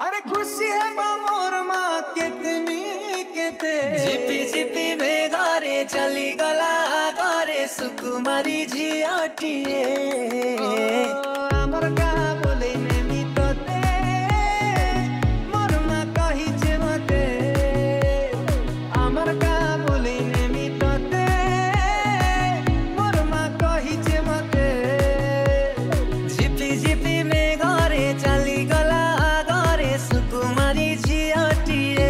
अरे खुशी है मोर माँ कितनी केते झिपी झिपी मेघारे चली गला घरे सुकुमारी झियाटिए आमर का बोले नेमी तोते मोर माँ कही जे मते आमर का बोले नेमी तोते मोर माँ कही जे मते झिपी झिपी मेघारे चली गला घरे सुकुमारी झियाटिए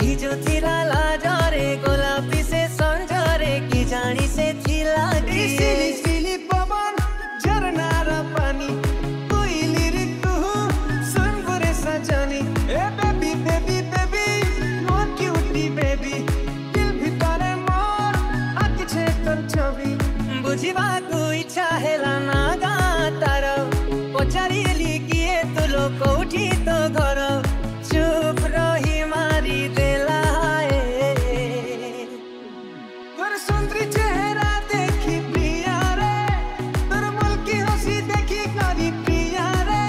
भिजो थिला लाजरे गोलापी से संजरे की जानी से थिला सिली सिली पवन झरना र पानी कोइली ऋतु सुन बुरे सजनी ए बेबी बेबी बेबी मोर क्यूटी बेबी दिल भितरे मोर आँखि छेकल छवि बुझिबाको इच्छा हेला नागा तार पचारिली किए तुलो कौठी तो घर चुप रही मारी देला तोर सुंदरी चेहरा देखी प्रिया रे तोर मुल्की हंसी देखी करी प्रिया रे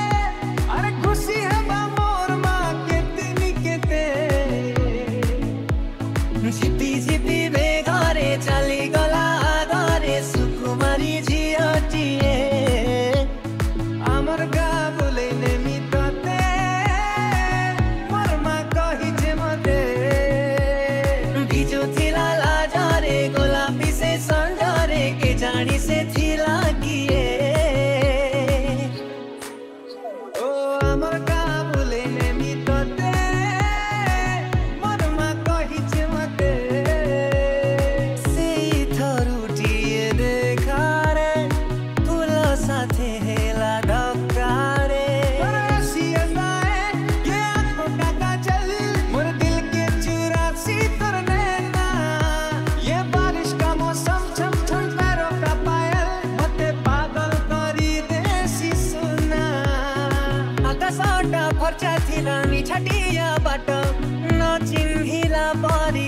अरे खुशी है मोर माँ कितनी केते झिपी झिपी बेघरे चली गला घरे सुकुमारी झियाटिए आमर गा बोले नेमी तोते मोर माँ कही जे मते भिजो थिला लाजरे गोलापी से संजरे के जानी से थिला किए ओ आमर गा बोले नेमी तोते मोर माँ कही जे मते सेई थरुटिए देखारे तुलो साथे हेला डकारे रसिया जाए ये आँखों का काजल मोर दिल के चुरासी तोर नैना ये बारिश का मौसम छम छम पैरों का पायल मते पागल करी देसी सुना आकाशटा फर्चा थिला मिठाटिया बाट नचिन्हिला परी